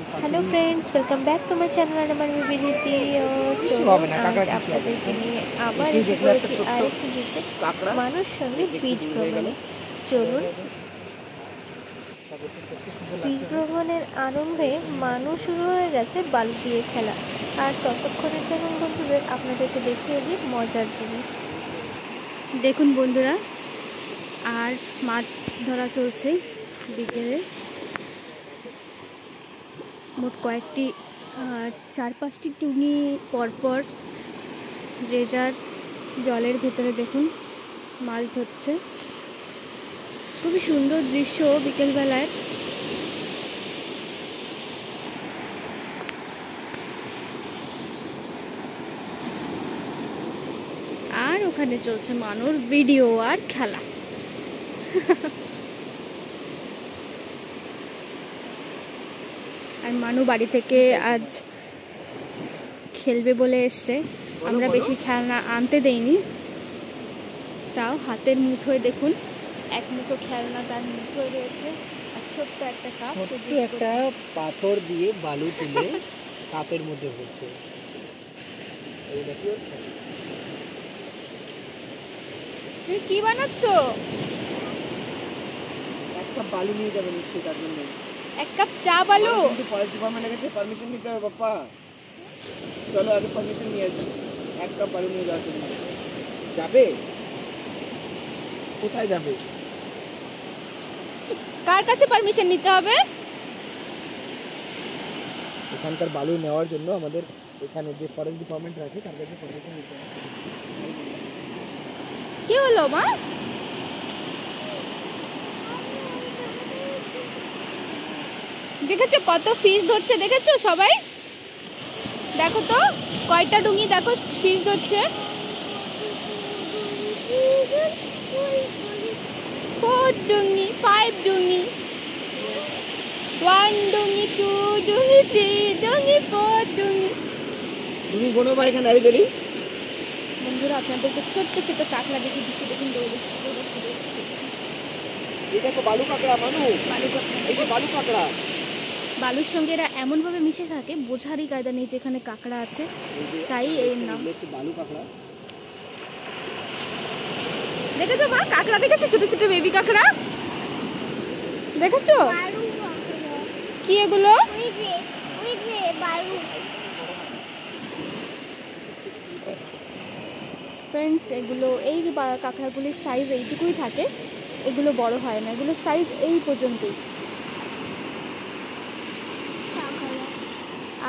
Hello friends, welcome back to my channel Andaman विविधिति। আপনাদেরকে নিয়ে আবার এসে পড়েছি আরেকটি বিচে, মানুষ সঙ্গে বীজ ভ্রমণে। চলুন, বীজ ভ্রমণের আরম্ভে মানুষ শুরু হয়ে গেছে বালু দিয়ে খেলা। আর ততক্ষণের জন্য বন্ধুদের আপনাদেরকে দেখিয়ে দিই মজার জিনিস। দেখুন বন্ধুরা, আর মাছ ধরা চলছে বিকেলে। মোট কয়েকটি 4-5টি টুঙি পরপর যে যার জলের ভেতরে দেখুন মাছ ধরছে। খুবই সুন্দর দৃশ্য বিকেলবেলায়। আর ওখানে চলছে মানুষ ভিডিও আর খেলা। আর মানু বাড়ি থেকে আজ খেলবে বলে এসছে। আমরা বেশি খেলনা আনতে দেইনি, তাও হাতের মুঠোয় দেখুন এক মুঠো খেলনা তার মুঠোয় রয়েছে। আর ছোট্ট একটা কাপ, একটা পাথর দিয়ে বালু তুলে কাপের মধ্যে ভরছে। তুমি কি বানাচ্ছ? এক কাপ বালু নিয়ে যাবে নিশ্চয়ই, তার জন্য এক কাপ চা বালু। কিন্তু ফরেস্ট ডিপার্টমেন্টের কাছে পারমিশন নিতে হবে বাপ্পা। চলো আগে পারমিশন নিয়ে আসি। এক কাপ বালু নিয়ে যাওয়ার জন্য যাবে। কোথায় যাবে? কার কাছে পারমিশন নিতে হবে? এখানকার বালু নেওয়ার জন্য আমাদের এখানে যে ফরেস্ট ডিপার্টমেন্ট আছে তার কাছে পারমিশন নিতে হবে। কি হলো মা? দেখেছো কত ফিশ ধরছে? দেখেছো সবাই? দেখো তো কয়টা ডুঙি, দেখো ফিশ ধরছে। 4 ডুঙি, 5 ডুঙি, 1 ডুঙি, 2 ডুঙি, 3 ডুঙি, 4 ডুঙি। তুমি কোনো বার এখানে দাঁড়িয়ে দাঁড়িয়ে বন্ধুরা, আপনাদেরকে ছোট্ট ছোট্ট কাঁকড়া দেখে দিচ্ছি। দেখুন দৌড়চ্ছে। এই দেখো বালু কাঁকড়া। মানু বালু কাঁকড়া, এই যে বালু কাঁকড়া। বালুর সঙ্গে এরা এমনভাবে মিশে থাকে, বোঝারই কায়দা নেই যেখানে কাঁকড়া আছে, তাই এর নাম বালু কাঁকড়া। দেখেছো মা? কাঁকড়া দেখেছো? ছোট ছোট বেবি কাঁকড়া দেখেছো? কি এগুলো? ফ্রেন্ডস, এগুলো এই কাঁকড়াগুলির সাইজ এইটুকুই থাকে, এগুলো বড় হয় না, এগুলোর সাইজ এই পর্যন্তই।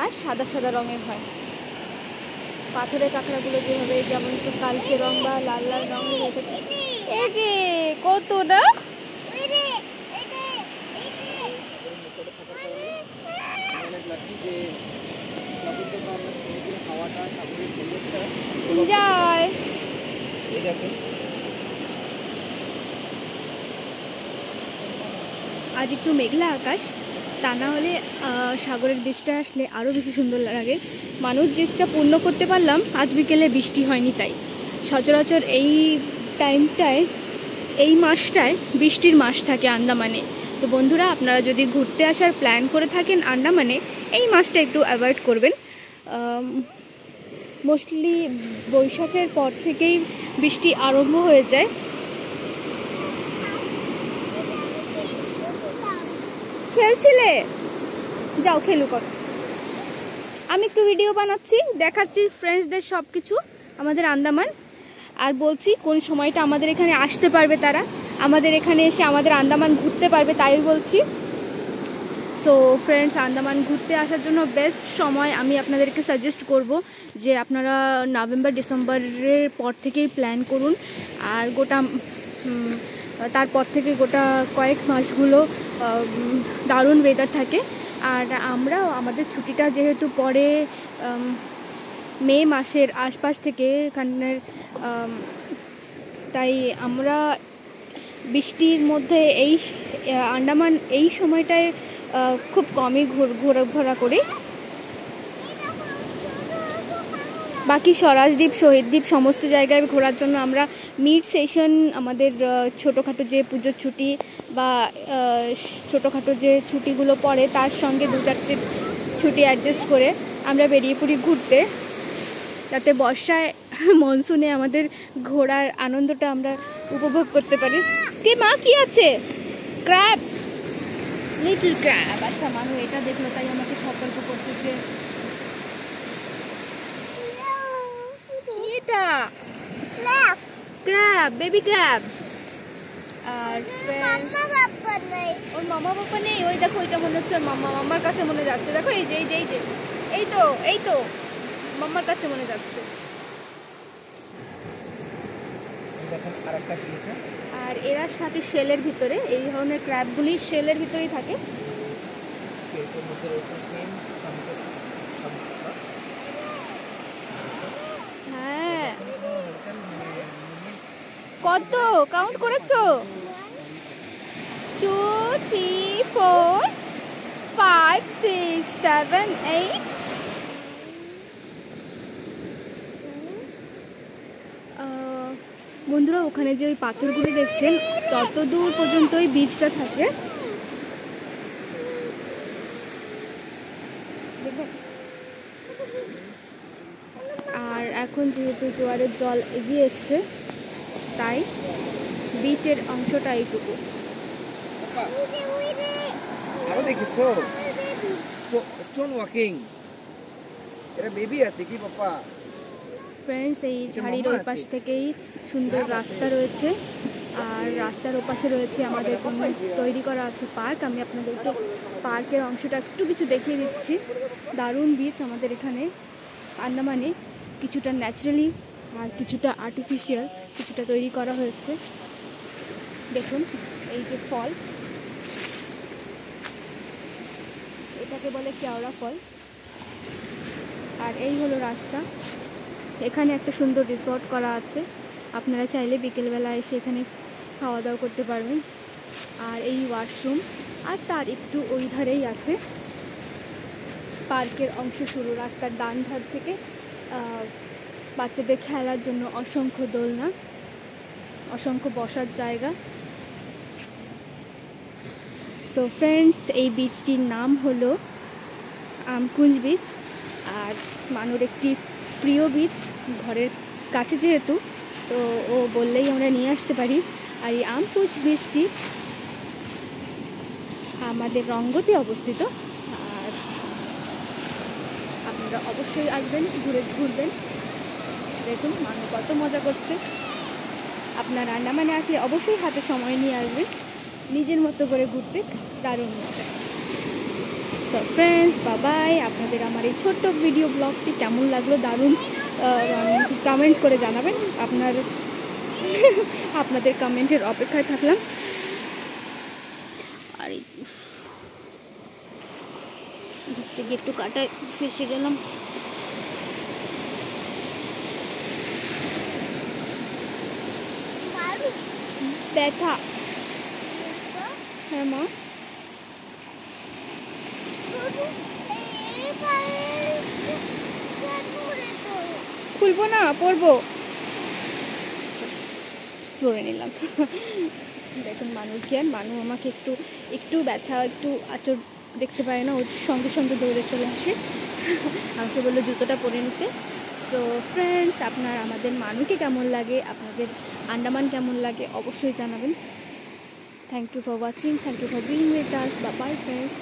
আর সাদা সাদা রঙের হয়। পাথরের কাঁকড়াগুলো যেভাবে যেমন একটু কালচে রং বা লাল লাল রঙের হতে থাকে। এই যে কত না যায়। আজ একটু মেঘলা আকাশ, তা না হলে সাগরের বৃষ্টিটা আসলে আরও বেশি সুন্দর লাগে। মানুষ যেটা পূর্ণ করতে পারলাম, আজ বিকেলে বৃষ্টি হয়নি। তাই সচরাচর এই টাইমটায়, এই মাসটায় বৃষ্টির মাস থাকে আন্দামানে। তো বন্ধুরা, আপনারা যদি ঘুরতে আসার প্ল্যান করে থাকেন আন্দামানে, এই মাসটা একটু অ্যাভয়েড করবেন। মোস্টলি বৈশাখের পর থেকেই বৃষ্টি আরম্ভ হয়ে যায়। খেলছিলে? যাও খেলু করো। আমি একটু ভিডিও বানাচ্ছি, দেখাচ্ছি ফ্রেন্ডসদের সব কিছু আমাদের আন্দামান। আর বলছি কোন সময়টা আমাদের এখানে আসতে পারবে, তারা আমাদের এখানে এসে আমাদের আন্দামান ঘুরতে পারবে, তাই বলছি। সো ফ্রেন্ডস, আন্দামান ঘুরতে আসার জন্য বেস্ট সময় আমি আপনাদেরকে সাজেস্ট করব যে আপনারা নভেম্বর-ডিসেম্বরের পর থেকেই প্ল্যান করুন। আর তারপর থেকে গোটা কয়েক মাসগুলো দারুণ ওয়েদার থাকে। আর আমরাও আমাদের ছুটিটা যেহেতু পরে মে মাসের আশপাশ থেকে এখানের, তাই আমরা বৃষ্টির মধ্যে এই আন্দামান এই সময়টায় খুব কমই ঘোরাঘোরা করি। বাকি স্বরাজ দ্বীপ, শহীদ দ্বীপ সমস্ত জায়গায় ঘোরার জন্য আমরা মিড সেশন আমাদের ছোটোখাটো যে পুজোর ছুটি বা ছোটোখাটো যে ছুটিগুলো পড়ে তার সঙ্গে 2-4টে ছুটি অ্যাডজাস্ট করে আমরা বেরিয়ে পড়ি ঘুরতে, যাতে বর্ষায় মনসুনে আমাদের ঘোরার আনন্দটা আমরা উপভোগ করতে পারি। কি মা, কি আছে? Crab, little crab. আচ্ছা মানুষ এটা দেখলো তাই আমাকে সতর্ক করছে যে এটা ক্র্যাব, বেবি ক্র্যাব। আর ওর মামা বাবা নেই, ওই দেখো ওইটা মনে হচ্ছে ওর মামার কাছে মনে যাচ্ছে। দেখো এই যে এই তো মামার কাছে মনে যাচ্ছে। আর এরা সাথে শেলের ভিতরে, এই ধরনের ক্র্যাবগুলি শেলের ভিতরেই থাকে। হ্যাঁ, কত কাউন্ট করেছো? 2 3 4 5 6 7 8। বন্ধুরা ওখানে যে ওই পাথরগুলি দেখছেন তত দূর পর্যন্ত ওই বীজটা থাকে। আর এখন যেহেতু জোয়ারের জল এগিয়ে এসছে তাই বিচের অংশটা এইটুকু। আরো দেখেছো স্টোন ওয়াকিং, এরা বেবি আছে কি পাপা? ফ্রেন্ডস, এই ঝাড়ির ওই পাশ থেকেই সুন্দর রাস্তা রয়েছে, আর রাস্তার ওপাশে রয়েছে আমাদের জন্য তৈরি করা আছে পার্ক। আমি আপনাদেরকে পার্কের অংশটা একটু কিছু দেখিয়ে দিচ্ছি। দারুণ বিচ আমাদের এখানে আন্দামানে, কিছুটা ন্যাচারালি আর কিছুটা আর্টিফিশিয়াল কিছুটা তৈরি করা হয়েছে। দেখুন এই যে ফল, এটাকে বলে কেওড়া ফল। আর এই হলো রাস্তা। এখানে একটা সুন্দর রিসর্ট করা আছে, আপনারা চাইলে বিকেলবেলা এসে এখানে খাওয়া দাওয়া করতে পারবেন। আর এই ওয়াশরুম, আর তার একটু ওই ধারেই আছে পার্কের অংশ শুরু। রাস্তার ডান ধার থেকে বাচ্চাদের খেলার জন্য অসংখ্য দোলনা, অসংখ্য বসার জায়গা। সো ফ্রেন্ডস, এই বিচটির নাম হলো আমকুঞ্জ বিচ। আর মানুর একটি প্রিয় বিচ, ঘরের কাছে যেহেতু, তো ও বললেই আমরা নিয়ে আসতে পারি। আর এই আমকুঞ্জ বিচটি আমাদের রঙ্গতে অবস্থিত। আর আপনারা অবশ্যই আসবেন, ঘুরবেন। দেখুন মানুষ কত মজা করছে। আপনার আন্দামানে আসলে অবশ্যই হাতে সময় নিয়ে আসবেন, নিজের মতো করে ঘুরতে দারুণ মজা। সো ফ্রেন্ডস, বাবাই। আপনাদের আমার এই ছোট্ট ভিডিও ব্লগটি কেমন লাগলো দারুণ কমেন্ট করে জানাবেন। আপনাদের কমেন্টের অপেক্ষায় থাকলাম। আর ঘুরতে গিয়ে একটু কাটায় ফেসে গেলাম। ব্যথা। হ্যাঁ মা, খুলবো না, পরবো, পরে নিলাম। দেখুন মানুষ জ্ঞান, মানুষ আমাকে একটু ব্যথা, একটু আঁচড় দেখতে পারে না, ওর সঙ্গে সঙ্গে দৌড়ে চলে আসে, আমাকে বললো জুতোটা পরে নিতে। তো ফ্রেন্ডস, আপনার আমাদের মানুকে কেমন লাগে, আপনাদের আন্দামান কেমন লাগে অবশ্যই জানাবেন। Thank you for watching, thank you for being with us. Bye bye friends.